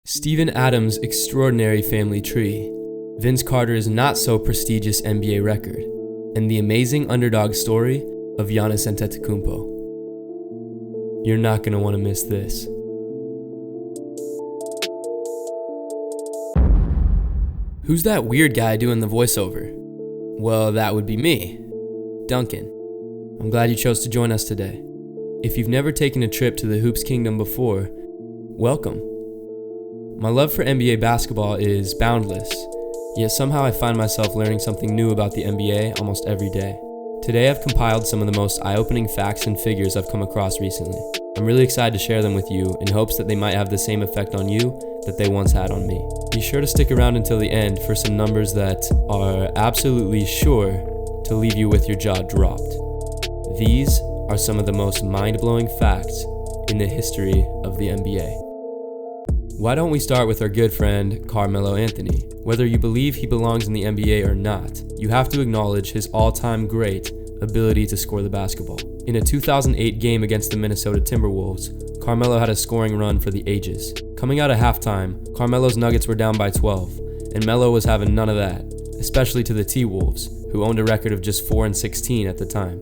Steven Adams' extraordinary family tree, Vince Carter's not-so-prestigious NBA record, and the amazing underdog story of Giannis Antetokounmpo. You're not going to want to miss this. Who's that weird guy doing the voiceover? Well, that would be me, Duncan. I'm glad you chose to join us today. If you've never taken a trip to the Hoops Kingdom before, welcome. My love for NBA basketball is boundless, yet somehow I find myself learning something new about the NBA almost every day. Today I've compiled some of the most eye-opening facts and figures I've come across recently. I'm really excited to share them with you in hopes that they might have the same effect on you that they once had on me. Be sure to stick around until the end for some numbers that are absolutely sure to leave you with your jaw dropped. These are some of the most mind-blowing facts in the history of the NBA. Why don't we start with our good friend, Carmelo Anthony? Whether you believe he belongs in the NBA or not, you have to acknowledge his all-time great ability to score the basketball. In a 2008 game against the Minnesota Timberwolves, Carmelo had a scoring run for the ages. Coming out of halftime, Carmelo's Nuggets were down by 12, and Melo was having none of that, especially to the T-Wolves, who owned a record of just 4-16 at the time.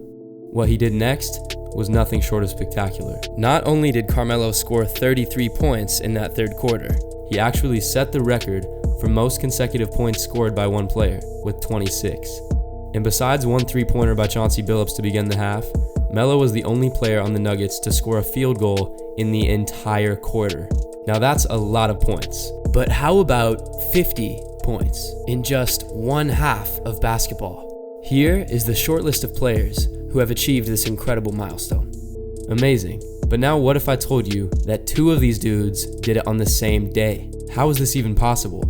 What he did next was nothing short of spectacular. Not only did Carmelo score 33 points in that third quarter, he actually set the record for most consecutive points scored by one player, with 26. And besides one three-pointer by Chauncey Billups to begin the half, Melo was the only player on the Nuggets to score a field goal in the entire quarter. Now that's a lot of points. But how about 50 points in just one half of basketball? Here is the short list of players who have achieved this incredible milestone. Amazing. But now what if I told you that two of these dudes did it on the same day? How is this even possible?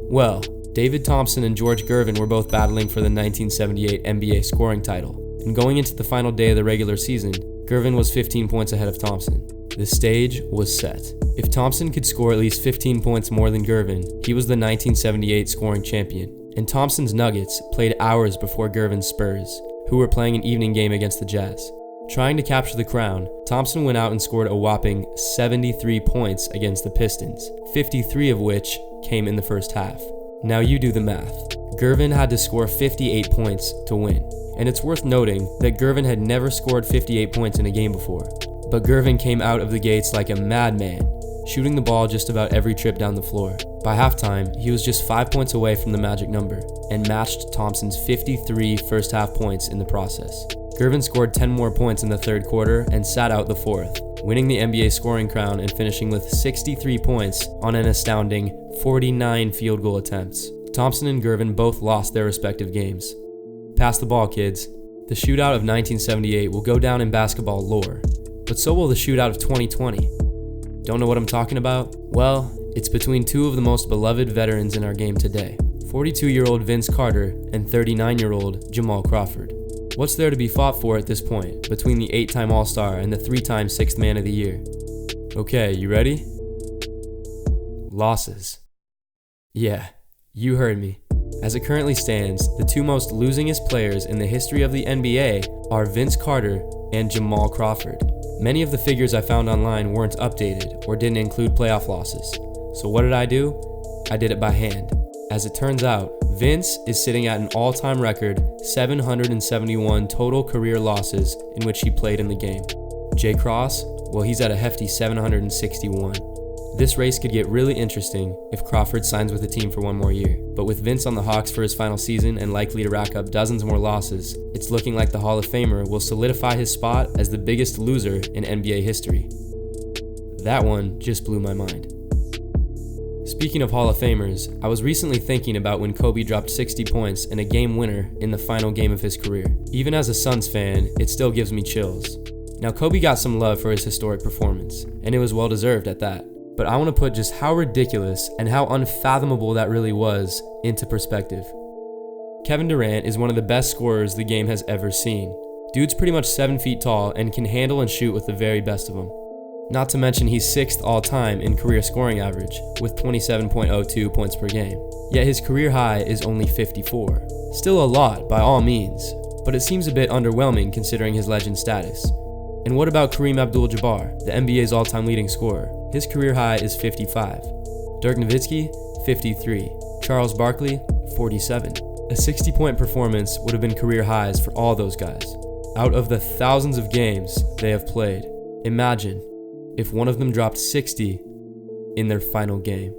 Well, David Thompson and George Gervin were both battling for the 1978 NBA scoring title. And going into the final day of the regular season, Gervin was 15 points ahead of Thompson. The stage was set. If Thompson could score at least 15 points more than Gervin, he was the 1978 scoring champion. And Thompson's Nuggets played hours before Gervin's Spurs, who were playing an evening game against the Jazz. Trying to capture the crown, Thompson went out and scored a whopping 73 points against the Pistons, 53 of which came in the first half. Now you do the math. Gervin had to score 58 points to win. And it's worth noting that Gervin had never scored 58 points in a game before. But Gervin came out of the gates like a madman, shooting the ball just about every trip down the floor. By halftime, he was just 5 points away from the magic number and matched Thompson's 53 first half points in the process. Gervin scored 10 more points in the third quarter and sat out the fourth, winning the NBA scoring crown and finishing with 63 points on an astounding 49 field goal attempts. Thompson and Gervin both lost their respective games. Pass the ball, kids. The shootout of 1978 will go down in basketball lore, but so will the shootout of 2020. Don't know what I'm talking about? Well, it's between two of the most beloved veterans in our game today, 42-year-old Vince Carter and 39-year-old Jamal Crawford. What's there to be fought for at this point between the 8-time All-Star and the 3-time Sixth Man of the Year? Okay, you ready? Losses. Yeah, you heard me. As it currently stands, the two most losingest players in the history of the NBA are Vince Carter and Jamal Crawford. Many of the figures I found online weren't updated or didn't include playoff losses. So what did I do? I did it by hand. As it turns out, Vince is sitting at an all-time record 771 total career losses in which he played in the game. Jay Cross, well, he's at a hefty 761. This race could get really interesting if Crawford signs with the team for one more year. But with Vince on the Hawks for his final season and likely to rack up dozens more losses, it's looking like the Hall of Famer will solidify his spot as the biggest loser in NBA history. That one just blew my mind. Speaking of Hall of Famers, I was recently thinking about when Kobe dropped 60 points and a game winner in the final game of his career. Even as a Suns fan, it still gives me chills. Now, Kobe got some love for his historic performance, and it was well deserved at that. But I want to put just how ridiculous and how unfathomable that really was into perspective. Kevin Durant is one of the best scorers the game has ever seen. Dude's pretty much 7 feet tall and can handle and shoot with the very best of them. Not to mention he's 6th all-time in career scoring average, with 27.02 points per game. Yet his career high is only 54. Still a lot, by all means, but it seems a bit underwhelming considering his legend status. And what about Kareem Abdul-Jabbar, the NBA's all-time leading scorer? His career high is 55. Dirk Nowitzki, 53. Charles Barkley, 47. A 60-point performance would have been career highs for all those guys. Out of the thousands of games they have played, imagine if one of them dropped 60 in their final game.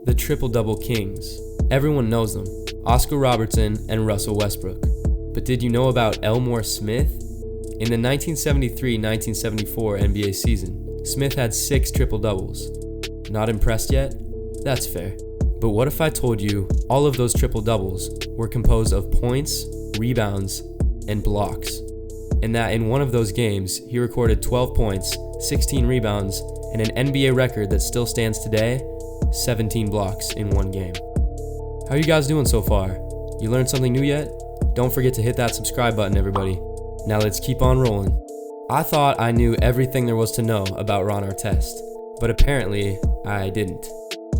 The triple-double kings. Everyone knows them, Oscar Robertson and Russell Westbrook. But did you know about Elmore Smith? In the 1973-1974 NBA season, Smith had 6 triple-doubles. Not impressed yet? That's fair. But what if I told you all of those triple-doubles were composed of points, rebounds, and blocks, and that in one of those games he recorded 12 points, 16 rebounds, and an NBA record that still stands today, 17 blocks in one game. How are you guys doing so far? You learned something new yet? Don't forget to hit that subscribe button, everybody. Now let's keep on rolling. I thought I knew everything there was to know about Ron Artest, but apparently I didn't.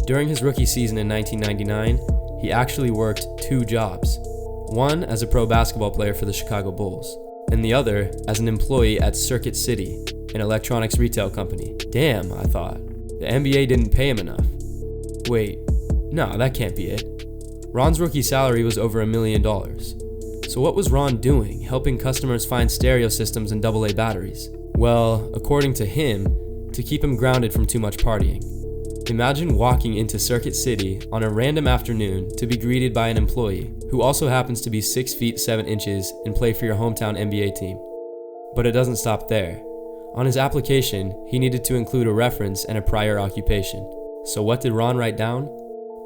During his rookie season in 1999, he actually worked 2 jobs. One as a pro basketball player for the Chicago Bulls, and the other as an employee at Circuit City, an electronics retail company. Damn, I thought. The NBA didn't pay him enough. Wait, no, that can't be it. Ron's rookie salary was over $1 million. So what was Ron doing, helping customers find stereo systems and AA batteries? Well, according to him, to keep him grounded from too much partying. Imagine walking into Circuit City on a random afternoon to be greeted by an employee who also happens to be 6 feet 7 inches and play for your hometown NBA team. But it doesn't stop there. On his application, he needed to include a reference and a prior occupation. So what did Ron write down?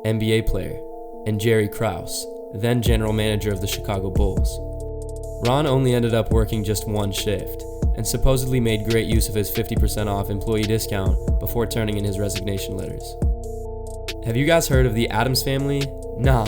NBA player, and Jerry Krause, then general manager of the Chicago Bulls. Ron only ended up working just 1 shift, and supposedly made great use of his 50% off employee discount before turning in his resignation letters. Have you guys heard of the Addams family? Nah,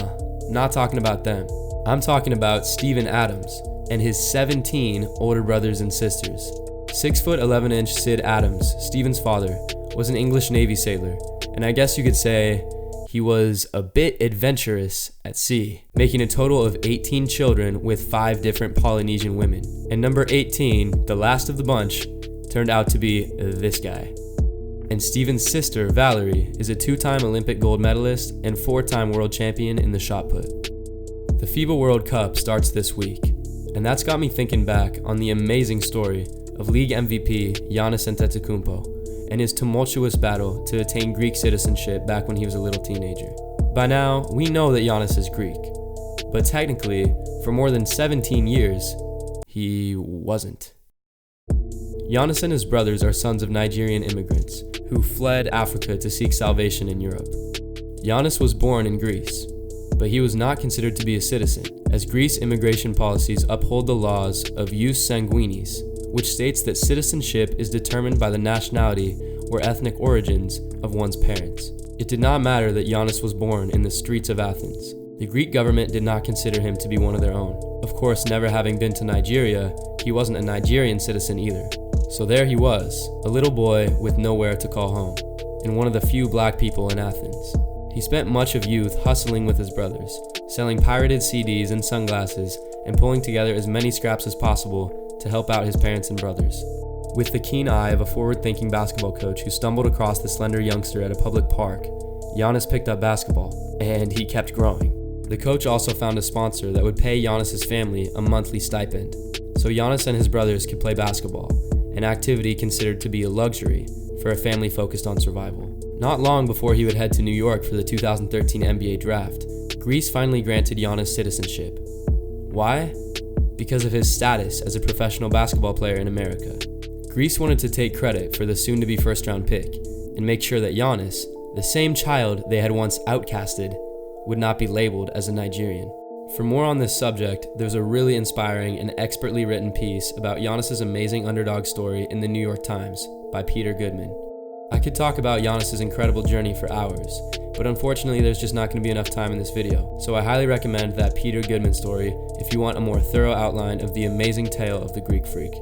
not talking about them. I'm talking about Steven Adams and his 17 older brothers and sisters. 6'11" Sid Adams, Steven's father, was an English Navy sailor, and I guess you could say he was a bit adventurous at sea, making a total of 18 children with 5 different Polynesian women. And number 18, the last of the bunch, turned out to be this guy. And Steven's sister, Valerie, is a 2-time Olympic gold medalist and 4-time world champion in the shot put. The FIBA World Cup starts this week, and that's got me thinking back on the amazing story of league MVP Giannis Antetokounmpo and his tumultuous battle to attain Greek citizenship back when he was a little teenager. By now, we know that Giannis is Greek, but technically, for more than 17 years, he wasn't. Giannis and his brothers are sons of Nigerian immigrants who fled Africa to seek salvation in Europe. Giannis was born in Greece, but he was not considered to be a citizen, as Greece immigration policies uphold the laws of jus sanguinis, which states that citizenship is determined by the nationality or ethnic origins of one's parents. It did not matter that Giannis was born in the streets of Athens. The Greek government did not consider him to be one of their own. Of course, never having been to Nigeria, he wasn't a Nigerian citizen either. So there he was, a little boy with nowhere to call home, and one of the few black people in Athens. He spent much of youth hustling with his brothers, selling pirated CDs and sunglasses, and pulling together as many scraps as possible to help out his parents and brothers. With the keen eye of a forward-thinking basketball coach who stumbled across the slender youngster at a public park, Giannis picked up basketball, and he kept growing. The coach also found a sponsor that would pay Giannis' family a monthly stipend, so Giannis and his brothers could play basketball, an activity considered to be a luxury for a family focused on survival. Not long before he would head to New York for the 2013 NBA draft, Greece finally granted Giannis citizenship. Why? Because of his status as a professional basketball player in America. Greece wanted to take credit for the soon-to-be first-round pick and make sure that Giannis, the same child they had once outcasted, would not be labeled as a Nigerian. For more on this subject, there's a really inspiring and expertly written piece about Giannis' amazing underdog story in the New York Times by Peter Goodman. I could talk about Giannis' incredible journey for hours, but unfortunately there's just not going to be enough time in this video, so I highly recommend that Peter Goodman story if you want a more thorough outline of the amazing tale of the Greek freak.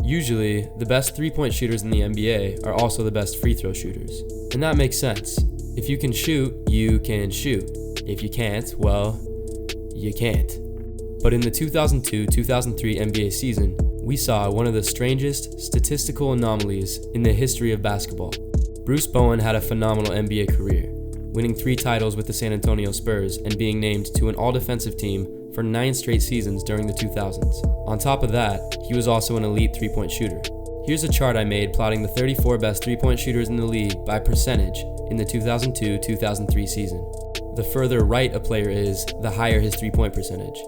Usually, the best 3-point shooters in the NBA are also the best free throw shooters, and that makes sense. If you can shoot, you can shoot. If you can't, well, you can't. But in the 2002-2003 NBA season, we saw one of the strangest statistical anomalies in the history of basketball. Bruce Bowen had a phenomenal NBA career, winning 3 titles with the San Antonio Spurs and being named to an all-defensive team for 9 straight seasons during the 2000s. On top of that, he was also an elite three-point shooter. Here's a chart I made plotting the 34 best three-point shooters in the league by percentage in the 2002-2003 season. The further right a player is, the higher his three-point percentage.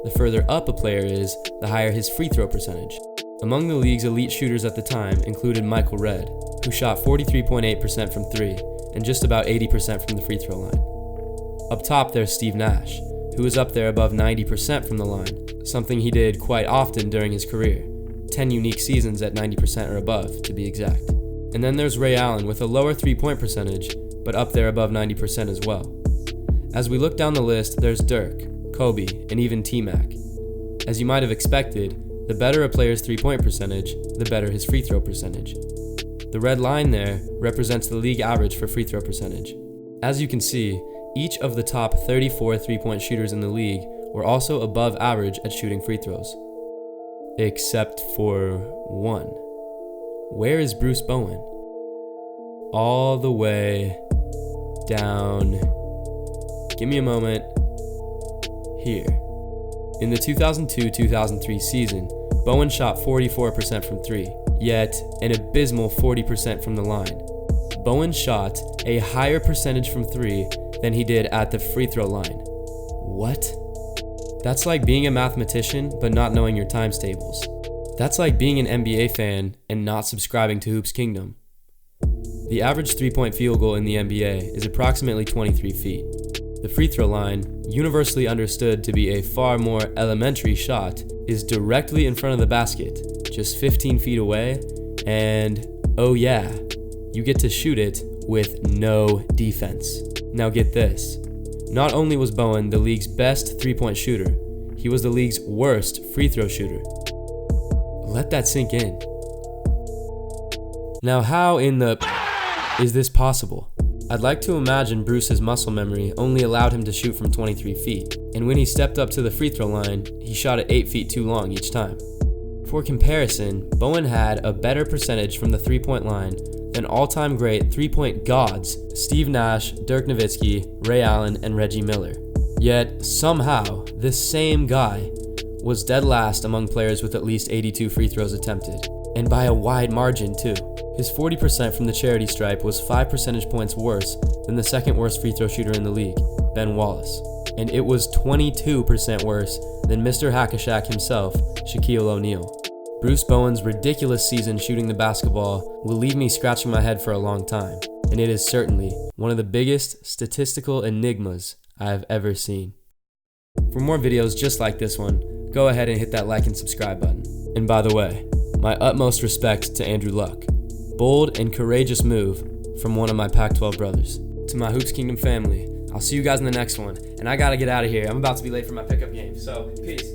The further up a player is, the higher his free throw percentage. Among the league's elite shooters at the time included Michael Redd, who shot 43.8% from 3 and just about 80% from the free throw line. Up top there's Steve Nash, who was up there above 90% from the line, something he did quite often during his career, 10 unique seasons at 90% or above to be exact. And then there's Ray Allen with a lower three-point percentage, but up there above 90% as well. As we look down the list, there's Dirk, Kobe, and even T-Mac. As you might have expected, the better a player's three-point percentage, the better his free throw percentage. The red line there represents the league average for free throw percentage. As you can see, each of the top 34 three-point shooters in the league were also above average at shooting free throws. Except for one. Where is Bruce Bowen? All the way down. Give me a moment. Here. In the 2002-2003 season, Bowen shot 44% from 3, yet an abysmal 40% from the line. Bowen shot a higher percentage from 3 than he did at the free throw line. What? That's like being a mathematician but not knowing your times tables. That's like being an NBA fan and not subscribing to Hoops Kingdom. The average three-point field goal in the NBA is approximately 23 feet. The free throw line, universally understood to be a far more elementary shot, is directly in front of the basket, just 15 feet away, and oh yeah, you get to shoot it with no defense. Now get this. Not only was Bowen the league's best three-point shooter, he was the league's worst free throw shooter. Let that sink in. Now how in the is this possible? I'd like to imagine Bruce's muscle memory only allowed him to shoot from 23 feet, and when he stepped up to the free throw line, he shot it 8 feet too long each time. For comparison, Bowen had a better percentage from the three-point line than all-time great three-point gods Steve Nash, Dirk Nowitzki, Ray Allen, and Reggie Miller. Yet, somehow, this same guy was dead last among players with at least 82 free throws attempted, and by a wide margin too. His 40% from the charity stripe was 5 percentage points worse than the second worst free throw shooter in the league, Ben Wallace, and it was 22% worse than Mr. Hack-a-Shaq himself, Shaquille O'Neal. Bruce Bowen's ridiculous season shooting the basketball will leave me scratching my head for a long time, and it is certainly one of the biggest statistical enigmas I have ever seen. For more videos just like this one, go ahead and hit that like and subscribe button. And by the way, my utmost respect to Andrew Luck. Bold and courageous move from one of my Pac-12 brothers. To my Hoops Kingdom family, I'll see you guys in the next one, and I gotta get out of here. I'm about to be late for my pickup game, so peace.